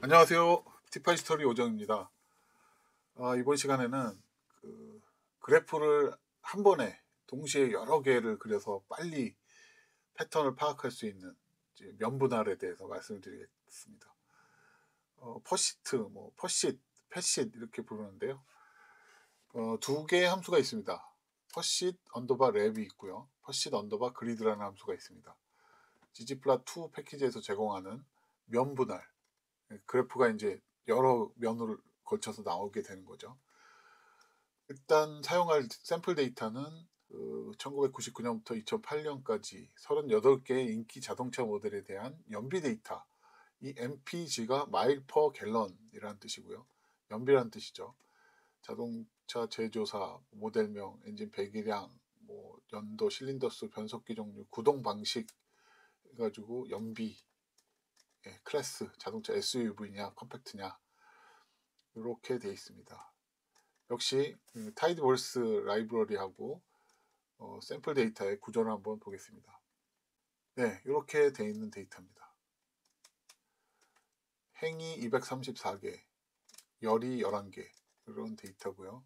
안녕하세요. 티파이스토리 오정입니다. 이번 시간에는 그 그래프를 한 번에 동시에 여러 개를 그려서 빨리 패턴을 파악할 수 있는 이제 면분할에 대해서 말씀을 드리겠습니다. 퍼시트, 퍼시트, 패시트 이렇게 부르는데요. 두 개의 함수가 있습니다. 퍼시트 언더바 랩이 있고요. 퍼시트 언더바 그리드라는 함수가 있습니다. ggplot2 패키지에서 제공하는 면분할, 그래프가 이제 여러 면을 걸쳐서 나오게 되는 거죠. 일단 사용할 샘플 데이터는 1999년부터 2008년까지 38개의 인기 자동차 모델에 대한 연비 데이터. 이 MPG가 마일 퍼 갤런이라는 뜻이고요. 연비라는 뜻이죠. 자동차 제조사, 모델명, 엔진 배기량, 연도, 실린더 수, 변속기 종류, 구동 방식 해가지고 연비, 클래스, 자동차 SUV냐 컴팩트냐 이렇게 되어 있습니다. 역시 타이드볼스 라이브러리하고 샘플 데이터의 구조를 한번 보겠습니다. 네, 이렇게 되어 있는 데이터입니다. 행이 234개, 열이 11개 이런 데이터고요.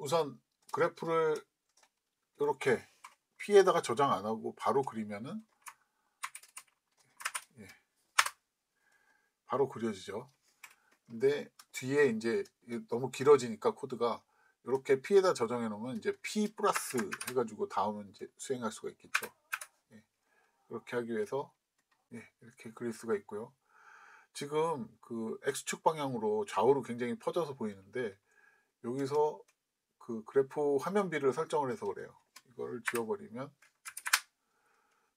우선 그래프를 이렇게 P에다가 저장 안 하고 바로 그리면은 바로 그려지죠. 근데 뒤에 이제 너무 길어지니까 코드가 이렇게 P에다 저장해 놓으면 이제 P 플러스 해가지고 다음은 이제 수행할 수가 있겠죠. 그렇게 하기 위해서 이렇게 그릴 수가 있고요. 지금 그 X축 방향으로 좌우로 굉장히 퍼져서 보이는데 여기서 그 그래프 화면비를 설정을 해서 그래요. 이거를 지워버리면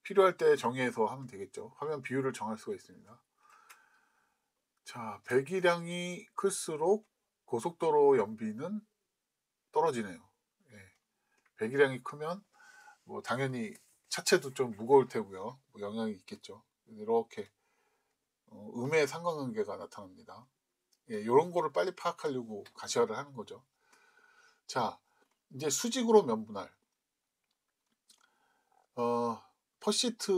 필요할 때 정의해서 하면 되겠죠. 화면 비율을 정할 수가 있습니다. 자, 배기량이 클수록 고속도로 연비는 떨어지네요. 배기량이 크면 당연히 차체도 좀 무거울 테고요. 영향이 있겠죠. 이렇게 음의 상관관계가 나타납니다. 이런 거를 빨리 파악하려고 가시화를 하는 거죠. 자, 이제 수직으로 면분할. 퍼시트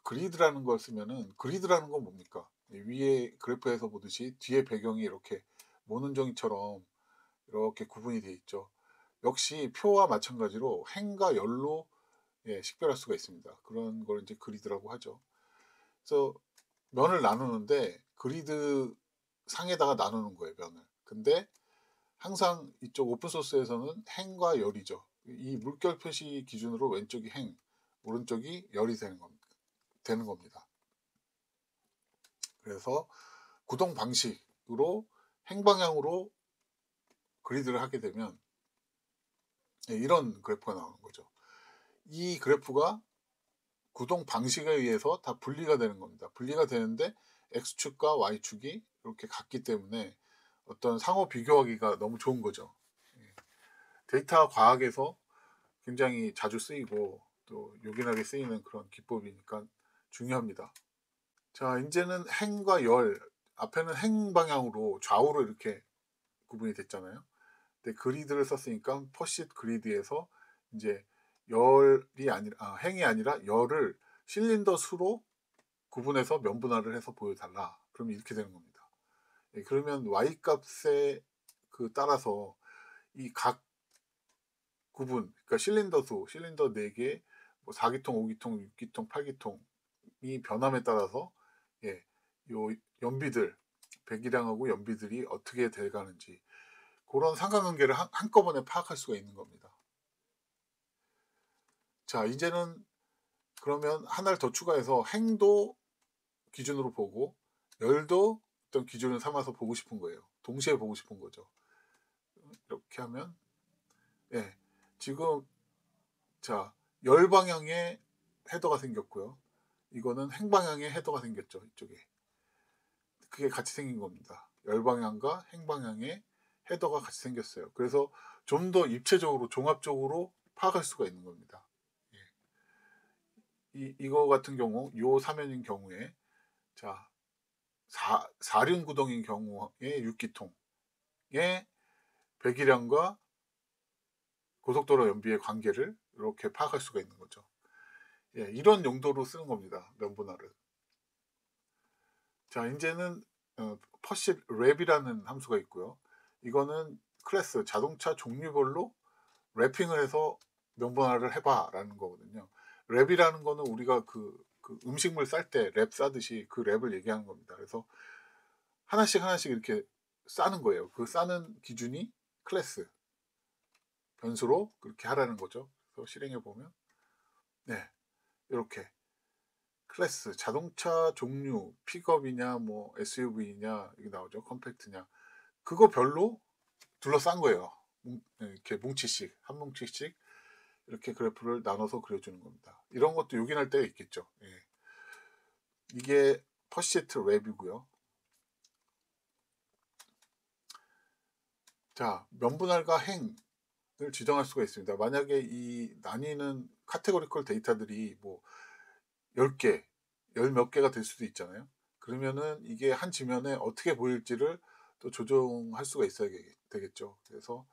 그리드라는 걸 쓰면은, 그리드라는 건 뭡니까? 위에 그래프에서 보듯이 뒤에 배경이 이렇게 모눈종이처럼 이렇게 구분이 되어 있죠. 역시 표와 마찬가지로 행과 열로 식별할 수가 있습니다. 그런 걸 이제 그리드라고 하죠. 그래서 면을 나누는데 그리드 상에다가 나누는 거예요, 면을. 근데 항상 이쪽 오픈소스에서는 행과 열이죠. 이 물결 표시 기준으로 왼쪽이 행, 오른쪽이 열이 되는 겁니다. 그래서 구동 방식으로 행방향으로 그리드를 하게 되면 이런 그래프가 나오는 거죠. 이 그래프가 구동 방식에 의해서 다 분리가 되는 겁니다. 분리가 되는데 X축과 Y축이 이렇게 같기 때문에 어떤 상호 비교하기가 너무 좋은 거죠. 데이터 과학에서 굉장히 자주 쓰이고 또 요긴하게 쓰이는 그런 기법이니까 중요합니다. 자, 이제는 행과 열, 앞에는 행 방향으로 좌우로 이렇게 구분이 됐잖아요. 근데 그리드를 썼으니까 퍼시트 그리드에서 이제 행이 아니라 열을 실린더 수로 구분해서 면분할을 해서 보여달라. 그럼 이렇게 되는 겁니다. 그러면 y 값에 따라서 이 각 구분, 그러니까 실린더 4개, 4기통, 5기통, 6기통, 8기통이 변함에 따라서 요 연비들, 배기량하고 연비들이 어떻게 돼가는지 그런 상관관계를 한꺼번에 파악할 수가 있는 겁니다. 자, 이제는 그러면 하나를 더 추가해서 행도 기준으로 보고 열도 어떤 기준을 삼아서 보고 싶은 거예요. 동시에 보고 싶은 거죠. 이렇게 하면 지금 자, 열 방향의 헤더가 생겼고요. 이거는 행 방향의 헤더가 생겼죠. 이쪽에. 그게 같이 생긴 겁니다. 열 방향과 행 방향의 헤더가 같이 생겼어요. 그래서 좀 더 입체적으로 종합적으로 파악할 수가 있는 겁니다. 이거 같은 경우 요 사면인 경우에 자, 4륜 구동인 경우에 6기통의 배기량과 고속도로 연비의 관계를 이렇게 파악할 수가 있는 거죠. 이런 용도로 쓰는 겁니다. 면분할을. 자, 이제는 퍼시 랩이라는 함수가 있고요. 이거는 클래스 자동차 종류별로 랩핑을 해서 명분화를 해봐라는 거거든요. 랩이라는 거는 우리가 그 음식물 쌀 때 랩 싸듯이 그 랩을 얘기하는 겁니다. 그래서 하나씩 하나씩 이렇게 싸는 거예요. 그 싸는 기준이 클래스 변수로 그렇게 하라는 거죠. 그래서 실행해 보면 네, 이렇게 클래스 자동차 종류 픽업이냐 뭐 SUV냐 이게 나오죠. 컴팩트냐 그거 별로 둘러싼 거예요. 이렇게 뭉치씩 한 뭉치씩 이렇게 그래프를 나눠서 그려주는 겁니다. 이런 것도 요긴할 때가 있겠죠. 예. 이게 퍼시트 랩이고요. 자, 면분할과 행을 지정할 수가 있습니다. 만약에 이 나뉘는 카테고리컬 데이터들이 뭐 10개, 열 몇 개가 될 수도 있잖아요. 그러면은 이게 한 지면에 어떻게 보일지를 또 조정할 수가 있어야 되겠죠. 그래서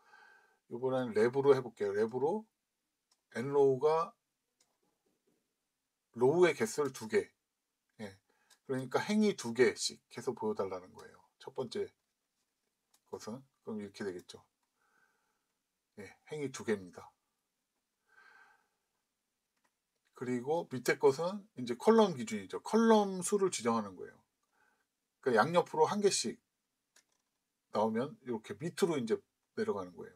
이번에는 랩으로 해볼게요. 랩으로 n로우가 로우의 개수를 2개. 예. 그러니까 행이 2개씩 해서 보여달라는 거예요. 첫 번째 것은 그럼 이렇게 되겠죠. 예, 행이 2개입니다. 그리고 밑에 것은 이제 컬럼 기준이죠. 컬럼 수를 지정하는 거예요. 그러니까 양옆으로 1개씩 나오면 이렇게 밑으로 이제 내려가는 거예요.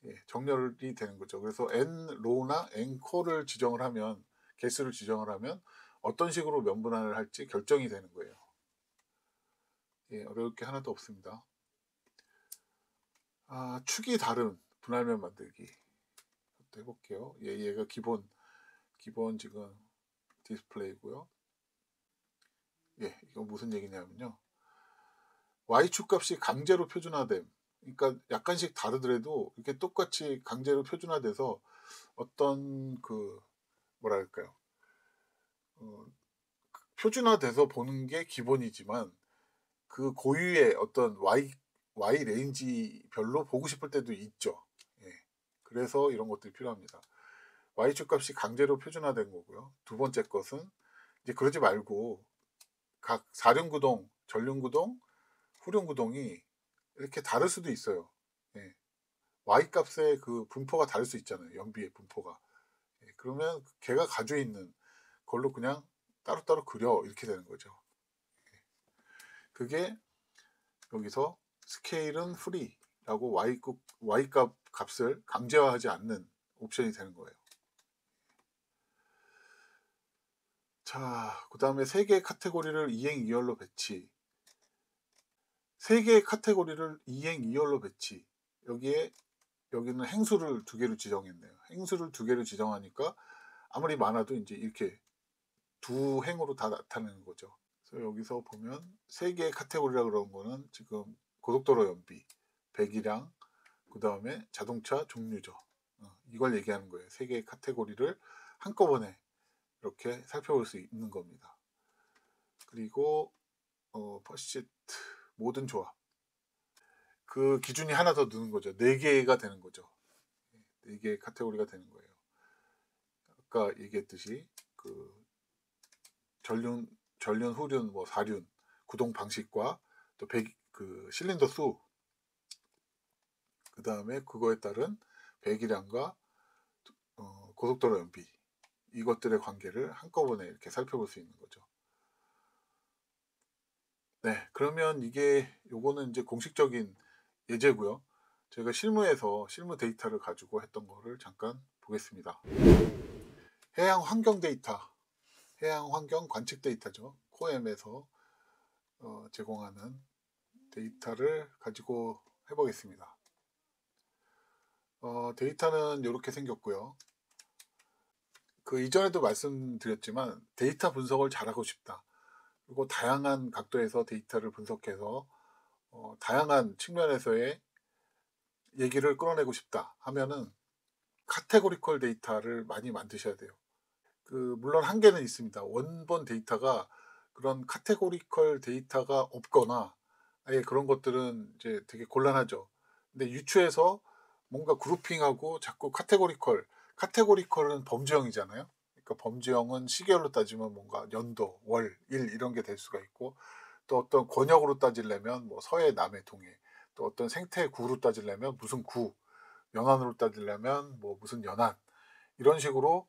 예, 정렬이 되는 거죠. 그래서 n 로우나 n 콜을 지정을 하면 개수를 지정을 하면 어떤 식으로 면분할을 할지 결정이 되는 거예요. 예, 어려울 게 하나도 없습니다. 축이 다른 분할면 만들기 해볼게요. 얘가 기본 지금 디스플레이고요. 예, 이거 무슨 얘기냐면요. y축 값이 강제로 표준화됨. 그러니까 약간씩 다르더라도 이렇게 똑같이 강제로 표준화돼서 어떤 뭐랄까요? 표준화돼서 보는 게 기본이지만 그 고유의 어떤 y 레인지별로 보고 싶을 때도 있죠. 예. 그래서 이런 것들이 필요합니다. y축 값이 강제로 표준화된 거고요. 두 번째 것은 이제 그러지 말고 각 사륜구동, 전륜구동, 후륜구동이 이렇게 다를 수도 있어요. 예. y 값의 그 분포가 다를 수 있잖아요. 연비의 분포가. 예. 그러면 걔가 가지고 있는 걸로 그냥 따로따로 그려 이렇게 되는 거죠. 예. 그게 여기서 스케일은 프리라고 y 값을 강제화하지 않는 옵션이 되는 거예요. 자, 그 다음에 3개의 카테고리를 2행 2열로 배치. 3개의 카테고리를 2행 2열로 배치. 여기는 행수를 2개로 지정했네요. 행수를 2개로 지정하니까 아무리 많아도 이제 이렇게 두 행으로 다 나타내는 거죠. 그래서 여기서 보면 3개의 카테고리라고 그런 거는 지금 고속도로 연비, 배기량, 그 다음에 자동차 종류죠. 이걸 얘기하는 거예요. 3개의 카테고리를 한꺼번에 이렇게 살펴볼 수 있는 겁니다. 그리고 퍼시트 모든 조합 그 기준이 하나 더 느는 거죠. 4개가 되는 거죠. 4개의 카테고리가 되는 거예요. 아까 얘기했듯이 그 전륜, 후륜, 뭐 사륜 구동 방식과 또 그 실린더 수, 그 다음에 그거에 따른 배기량과 고속도로 연비 이것들의 관계를 한꺼번에 이렇게 살펴볼 수 있는 거죠. 네, 그러면 요거는 이제 공식적인 예제고요. 제가 실무에서 실무 데이터를 가지고 했던 거를 잠깐 보겠습니다. 해양 환경 데이터, 해양 환경 관측 데이터죠. 코엠에서 제공하는 데이터를 가지고 해보겠습니다. 데이터는 이렇게 생겼고요. 그 이전에도 말씀드렸지만 데이터 분석을 잘하고 싶다. 그리고 다양한 각도에서 데이터를 분석해서 다양한 측면에서의 얘기를 끌어내고 싶다 하면은 카테고리컬 데이터를 많이 만드셔야 돼요. 물론 한계는 있습니다. 원본 데이터가 그런 카테고리컬 데이터가 없거나 아예 그런 것들은 이제 되게 곤란하죠. 근데 유추해서 뭔가 그룹핑하고 자꾸 카테고리컬은 범주형이잖아요. 그러니까 범주형은 시계열로 따지면 뭔가 연도, 월, 일 이런 게 될 수가 있고, 또 어떤 권역으로 따지려면 뭐 서해, 남해, 동해, 또 어떤 생태 구로 따지려면 무슨 구, 연안으로 따지려면 뭐 무슨 연안, 이런 식으로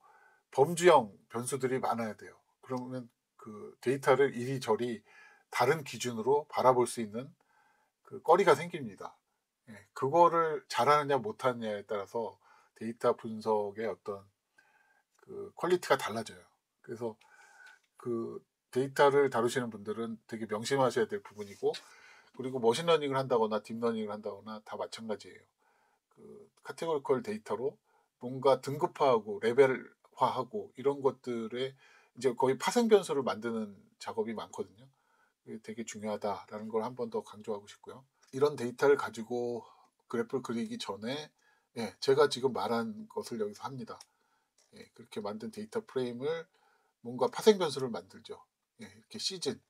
범주형 변수들이 많아야 돼요. 그러면 그 데이터를 이리저리 다른 기준으로 바라볼 수 있는 그 거리가 생깁니다. 예, 그거를 잘하느냐 못하느냐에 따라서 데이터 분석의 어떤 그 퀄리티가 달라져요. 그래서 그 데이터를 다루시는 분들은 되게 명심하셔야 될 부분이고, 그리고 머신러닝을 한다거나 딥러닝을 한다거나 다 마찬가지예요. 그 카테고리컬 데이터로 뭔가 등급화하고 레벨화하고 이런 것들에 이제 거의 파생 변수를 만드는 작업이 많거든요. 그게 되게 중요하다라는 걸 한 번 더 강조하고 싶고요. 이런 데이터를 가지고 그래프를 그리기 전에, 예, 제가 지금 말한 것을 여기서 합니다. 예, 그렇게 만든 데이터 프레임을 뭔가 파생 변수를 만들죠. 예, 이렇게 시즌,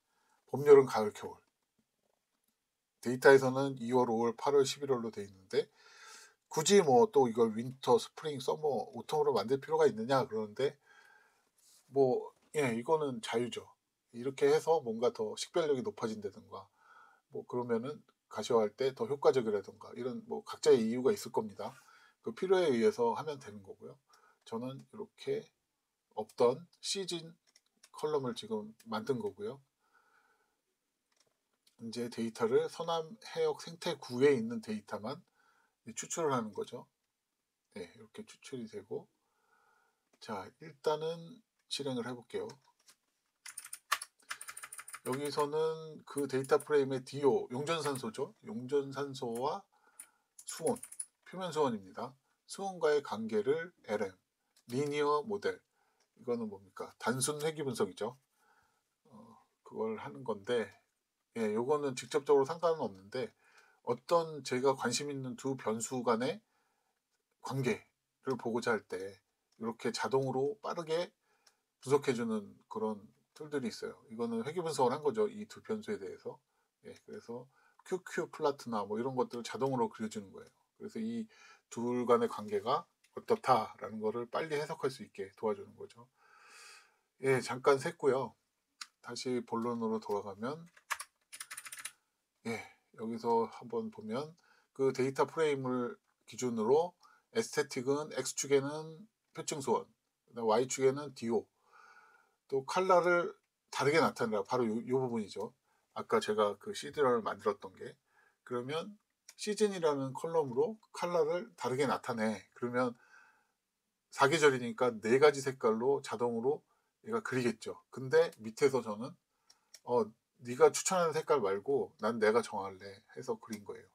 봄, 여름, 가을, 겨울. 데이터에서는 2월, 5월, 8월, 11월로 돼 있는데 굳이 뭐 또 이걸 윈터, 스프링, 서머, 오텀으로 만들 필요가 있느냐 그러는데, 뭐 예, 이거는 자유죠. 이렇게 해서 뭔가 더 식별력이 높아진다든가 뭐 그러면은 가시화할 때 더 효과적이라든가 이런 뭐 각자의 이유가 있을 겁니다. 그 필요에 의해서 하면 되는 거고요. 저는 이렇게 없던 시즌 컬럼을 지금 만든 거고요. 이제 데이터를 서남 해역 생태구에 있는 데이터만 추출을 하는 거죠. 네, 이렇게 추출이 되고, 자, 일단은 실행을 해볼게요. 여기서는 그 데이터 프레임의 DO, 용전산소죠. 용전산소와 수온, 표면 수온입니다. 수온과의 관계를 LM, 리니어 모델, 이거는 뭡니까? 단순 회귀 분석이죠. 그걸 하는 건데, 예, 요거는 직접적으로 상관은 없는데 어떤 제가 관심 있는 두 변수 간의 관계를 보고자 할 때 이렇게 자동으로 빠르게 분석해주는 그런 툴들이 있어요. 이거는 회귀 분석을 한 거죠. 이 두 변수에 대해서. 예, 그래서 QQ 플라트나 뭐 이런 것들을 자동으로 그려주는 거예요. 그래서 이 둘 간의 관계가 어떻다라는 거를 빨리 해석할 수 있게 도와주는 거죠. 예, 잠깐 샜고요. 다시 본론으로 돌아가면, 예, 여기서 한번 보면 그 데이터 프레임을 기준으로 에스테틱은 X축에는 표층 소원, Y축에는 DO, 또 컬러를 다르게 나타내라. 바로 요 부분이죠. 아까 제가 그 시드를 만들었던 게, 그러면 시즌이라는 컬럼으로 컬러를 다르게 나타내. 그러면 사계절이니까 네 가지 색깔로 자동으로 얘가 그리겠죠. 근데 밑에서 저는 네가 추천하는 색깔 말고 난 내가 정할래 해서 그린 거예요.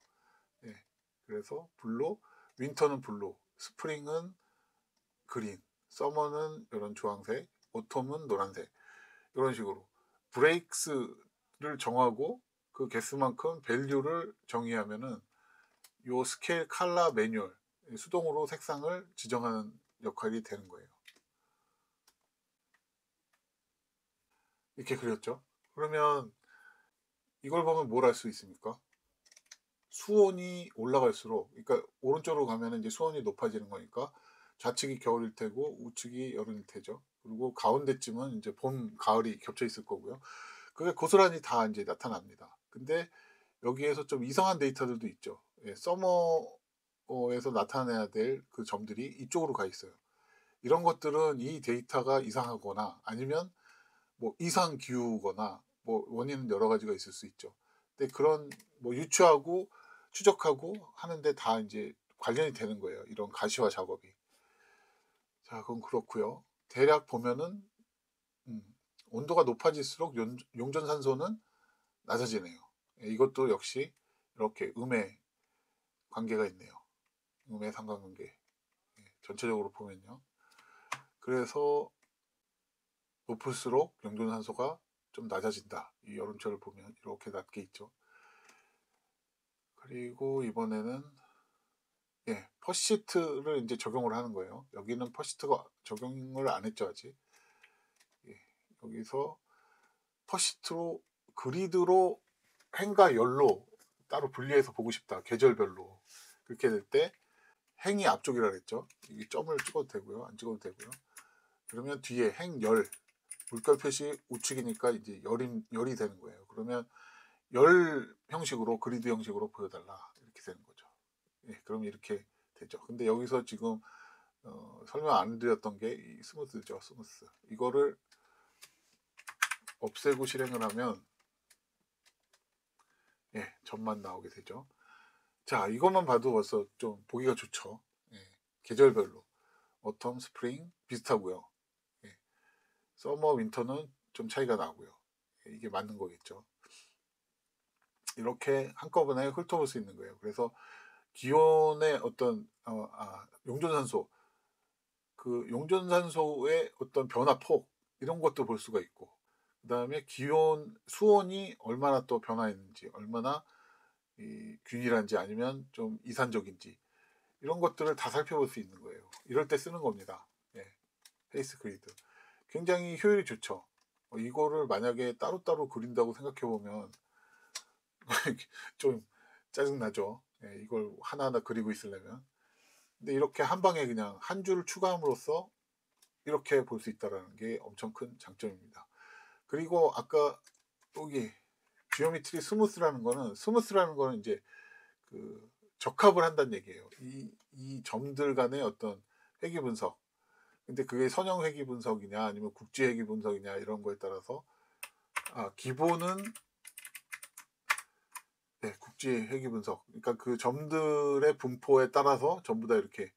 예. 그래서 블루, 윈터는 블루, 스프링은 그린, 서머는 이런 주황색, 오톰은 노란색, 이런 식으로 브레이크스를 정하고 그 개수만큼 밸류를 정의하면은 요 스케일 컬러 매뉴얼, 수동으로 색상을 지정하는 역할이 되는 거예요. 이렇게 그렸죠. 그러면 이걸 보면 뭘 알 수 있습니까? 수온이 올라갈수록, 그러니까 오른쪽으로 가면 이제 수온이 높아지는 거니까 좌측이 겨울일 테고 우측이 여름일 테죠. 그리고 가운데쯤은 이제 봄, 가을이 겹쳐 있을 거고요. 그게 고스란히 다 이제 나타납니다. 근데 여기에서 좀 이상한 데이터들도 있죠. 예, 서머에서 나타내야 될 그 점들이 이쪽으로 가 있어요. 이런 것들은 이 데이터가 이상하거나 아니면 뭐 이상 기후거나 뭐 원인은 여러 가지가 있을 수 있죠. 근데 그런 뭐 유추하고 추적하고 하는데 다 이제 관련이 되는 거예요. 이런 가시화 작업이. 자, 그건 그렇고요. 대략 보면은 온도가 높아질수록 용전산소는 낮아지네요. 예, 이것도 역시 이렇게 음의 관계가 있네요. 음의 상관관계. 예, 전체적으로 보면요. 그래서 높을수록 용전산소가 좀 낮아진다. 이 여름철을 보면 이렇게 낮게 있죠. 그리고 이번에는, 예, 퍼시트를 이제 적용을 하는 거예요. 여기는 퍼시트가 적용을 안 했죠 아직. 예, 여기서 퍼시트로 그리드로 행과 열로 따로 분리해서 보고 싶다. 계절별로. 그렇게 될 때 행이 앞쪽이라 그랬죠. 이 점을 찍어도 되고요. 안 찍어도 되고요. 그러면 뒤에 행열, 물결 표시 우측이니까 이제 열이 되는 거예요. 그러면 열 형식으로, 그리드 형식으로 보여달라, 이렇게 되는 거죠. 예, 그럼 이렇게 되죠. 근데 여기서 지금 설명 안 드렸던 게 이 스무스죠. 스무스. 이거를 없애고 실행을 하면 예, 점만 나오게 되죠. 자, 이것만 봐도 벌써 좀 보기가 좋죠. 예, 계절별로 어텀, 스프링 비슷하고요. 예, 서머, 윈터는 좀 차이가 나고요. 예, 이게 맞는 거겠죠. 이렇게 한꺼번에 훑어볼 수 있는 거예요. 그래서 기온의 어떤 용존산소, 그 용존산소의 어떤 변화폭, 이런 것도 볼 수가 있고, 그 다음에 기온, 수온이 얼마나 또 변화했는지, 얼마나 균일한지 아니면 좀 이산적인지, 이런 것들을 다 살펴볼 수 있는 거예요. 이럴 때 쓰는 겁니다. 예, 페이스 그리드 굉장히 효율이 좋죠. 이거를 만약에 따로따로 그린다고 생각해 보면 좀 짜증나죠. 예, 이걸 하나하나 그리고 있으려면. 근데 이렇게 한 방에 그냥 한 줄을 추가함으로써 이렇게 볼 수 있다는 게 엄청 큰 장점입니다. 그리고 아까 여기 지오메트리 스무스라는 거는 이제 그 적합을 한다는 얘기예요. 이 점들 간의 어떤 회귀 분석. 근데 그게 선형 회귀 분석이냐 아니면 국지 회귀 분석이냐 이런 거에 따라서 기본은 네, 국지 회귀 분석. 그러니까 그 점들의 분포에 따라서 전부 다 이렇게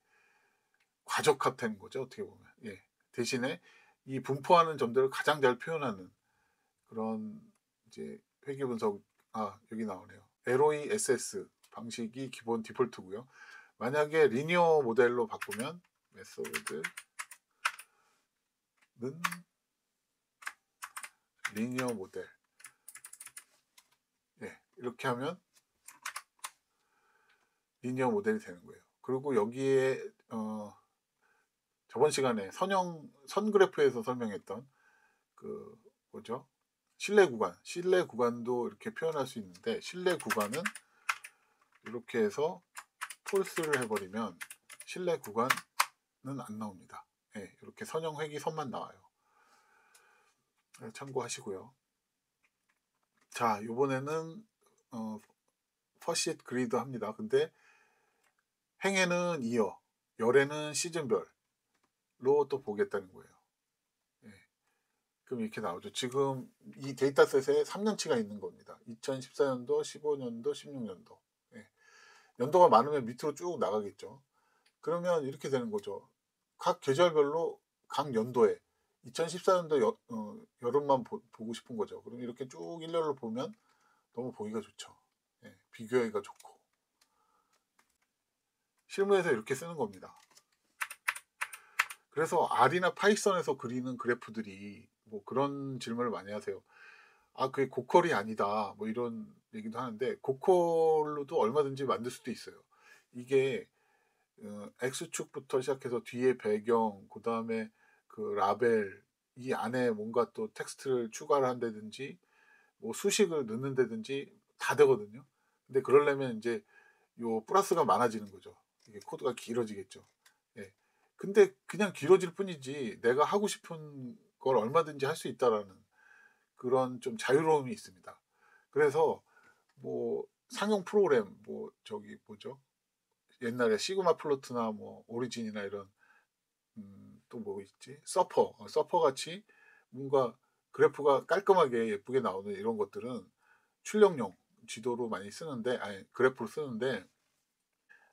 과적화된 거죠. 어떻게 보면. 예. 대신에 이 분포하는 점들을 가장 잘 표현하는 그런 이제 회귀 분석. 여기 나오네요. LOESS 방식이 기본 디폴트고요. 만약에 리니어 모델로 바꾸면 메소드는 리니어 모델. 예, 이렇게 하면 리니어 모델이 되는 거예요. 그리고 여기에 저번 시간에 선 그래프에서 설명했던 그 뭐죠? 실내 구간도 이렇게 표현할 수 있는데, 실내 구간은 이렇게 해서 폴스를 해버리면 실내 구간은 안 나옵니다. 예, 이렇게 선형 회귀 선만 나와요. 참고하시고요. 자, 이번에는 퍼시트 그리드 합니다. 근데 행에는 이어, 열에는 시즌별로 또 보겠다는 거예요. 예. 그럼 이렇게 나오죠. 지금 이 데이터셋에 3년치가 있는 겁니다. 2014년도, 15년도, 16년도. 예. 연도가 많으면 밑으로 쭉 나가겠죠. 그러면 이렇게 되는 거죠. 각 계절별로 각 연도에 2014년도 여름만 보고 싶은 거죠. 그럼 이렇게 쭉 일렬로 보면 너무 보기가 좋죠. 예. 비교하기가 좋고. 실무에서 이렇게 쓰는 겁니다. 그래서 R이나 파이썬에서 그리는 그래프들이 뭐 그런 질문을 많이 하세요. 그게 고퀄이 아니다, 뭐 이런 얘기도 하는데, 고퀄로도 얼마든지 만들 수도 있어요. 이게 X축부터 시작해서 뒤에 배경, 그 다음에 그 라벨, 이 안에 뭔가 또 텍스트를 추가를 한다든지 뭐 수식을 넣는다든지 다 되거든요. 근데 그러려면 이제 요 플러스가 많아지는 거죠. 이게 코드가 길어지겠죠. 예. 근데 그냥 길어질 뿐이지 내가 하고 싶은 걸 얼마든지 할 수 있다라는 그런 좀 자유로움이 있습니다. 그래서 뭐 상용 프로그램, 뭐 저기 뭐죠? 옛날에 시그마 플로트나 뭐 오리진이나 이런 또 뭐 있지? 서퍼 같이 뭔가 그래프가 깔끔하게 예쁘게 나오는 이런 것들은 출력용 지도로 많이 쓰는데, 그래프로 쓰는데,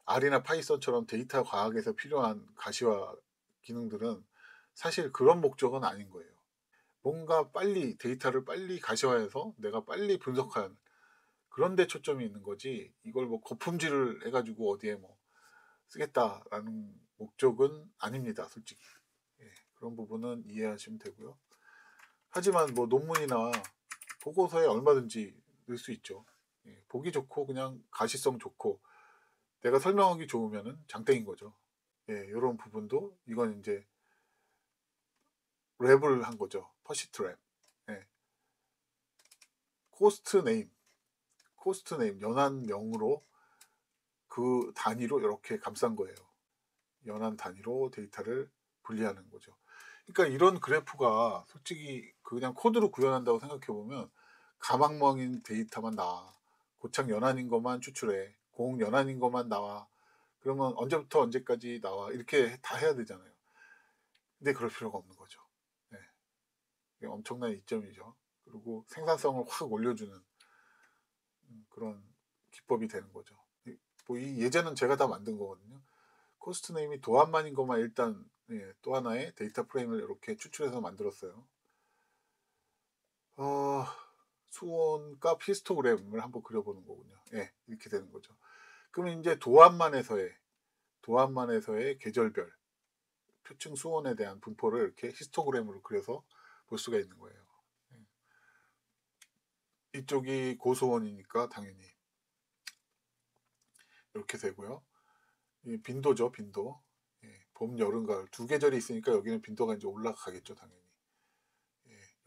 R이나 파이썬처럼 데이터 과학에서 필요한 가시화 기능들은 사실 그런 목적은 아닌 거예요. 뭔가 빨리 데이터를 빨리 가시화해서 내가 빨리 분석하는 그런 데 초점이 있는 거지, 이걸 뭐 거품질을 해가지고 어디에 뭐 쓰겠다라는 목적은 아닙니다, 솔직히. 예, 그런 부분은 이해하시면 되고요. 하지만 뭐 논문이나 보고서에 얼마든지 넣을 수 있죠. 예, 보기 좋고 그냥 가시성 좋고 내가 설명하기 좋으면은 장땡인 거죠. 예, 이런 부분도 이건 이제 랩을 한 거죠. 퍼시트 랩. 예. 코스트 네임 연한명으로 그 단위로 이렇게 감싼 거예요. 연한 단위로 데이터를 분리하는 거죠. 그러니까 이런 그래프가 솔직히 그냥 코드로 구현한다고 생각해 보면 가망멍인 데이터만 나와. 고착 연한인 것만 추출해. 공 연한인 것만 나와. 그러면 언제부터 언제까지 나와. 이렇게 다 해야 되잖아요. 근데 그럴 필요가 없는 거죠. 네. 이게 엄청난 이점이죠. 그리고 생산성을 확 올려주는 그런 기법이 되는 거죠. 뭐이 예제는 제가 다 만든 거거든요. 코스트 네임이 도안만인 것만 일단 또 하나의 데이터 프레임을 이렇게 추출해서 만들었어요. 어, 수온값 히스토그램을 한번 그려보는 거군요. 예, 이렇게 되는 거죠. 그러면 이제 도안만에서의 계절별 표층 수온에 대한 분포를 이렇게 히스토그램으로 그려서 볼 수가 있는 거예요. 이쪽이 고수온이니까 당연히 이렇게 되고요. 빈도죠, 빈도. 봄, 여름, 가을 두 계절이 있으니까 여기는 빈도가 이제 올라가겠죠, 당연히.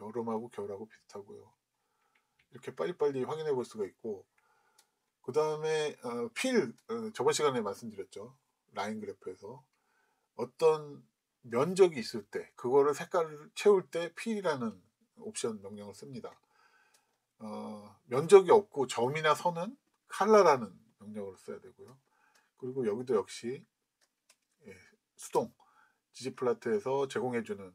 여름하고 겨울하고 비슷하고요. 이렇게 빨리빨리 확인해 볼 수가 있고, 그 다음에 저번 시간에 말씀드렸죠. 라인 그래프에서 어떤 면적이 있을 때 그거를 색깔을 채울 때 필이라는 옵션 명령을 씁니다. 면적이 없고 점이나 선은 칼라라는 명령을 써야 되고요. 그리고 여기도 역시 수동 지지플라트에서 제공해주는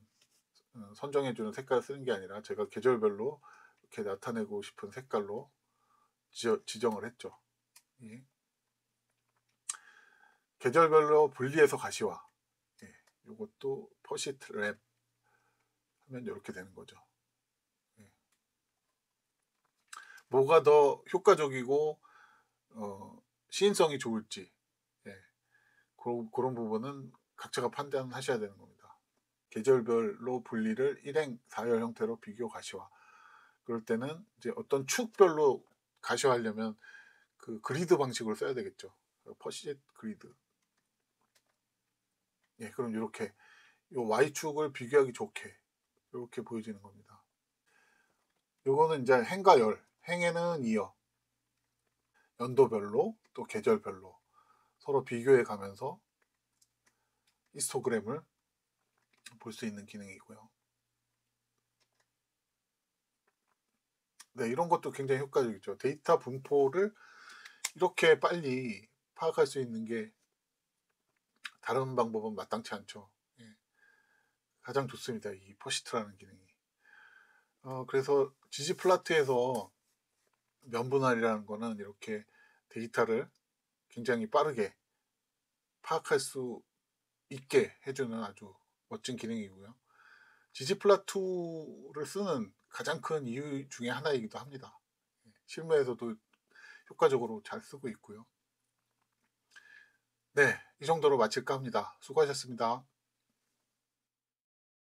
선정해주는 색깔을 쓰는 게 아니라 제가 계절별로 이렇게 나타내고 싶은 색깔로 지정을 했죠. 예. 계절별로 분리해서 가시화. 이것도 퍼시트 랩 하면 이렇게 되는 거죠. 뭐가 더 효과적이고 시인성이 좋을지 그런 부분은 각자가 판단하셔야 되는 겁니다. 계절별로 분리를 일행 4열 형태로 비교 가시화. 그럴 때는 이제 어떤 축별로 가시화하려면 그 그리드 방식으로 써야 되겠죠. 퍼시젯 그리드. 그럼 이렇게 요 y축을 비교하기 좋게 이렇게 보여지는 겁니다. 요거는 이제 행과 열. 행에는 이어 연도별로 또 계절별로 서로 비교해 가면서 히스토그램을 볼 수 있는 기능이고요. 네, 이런 것도 굉장히 효과적이죠. 데이터 분포를 이렇게 빨리 파악할 수 있는 게 다른 방법은 마땅치 않죠. 가장 좋습니다. 이 퍼시트라는 기능이. 그래서 지지플라트에서 면분할이라는 거는 이렇게 데이터를 굉장히 빠르게 파악할 수 있게 해주는 아주 멋진 기능이고요. 지지플라트를 쓰는 가장 큰 이유 중에 하나이기도 합니다. 실무에서도 효과적으로 잘 쓰고 있고요. 네, 이 정도로 마칠까 합니다. 수고하셨습니다.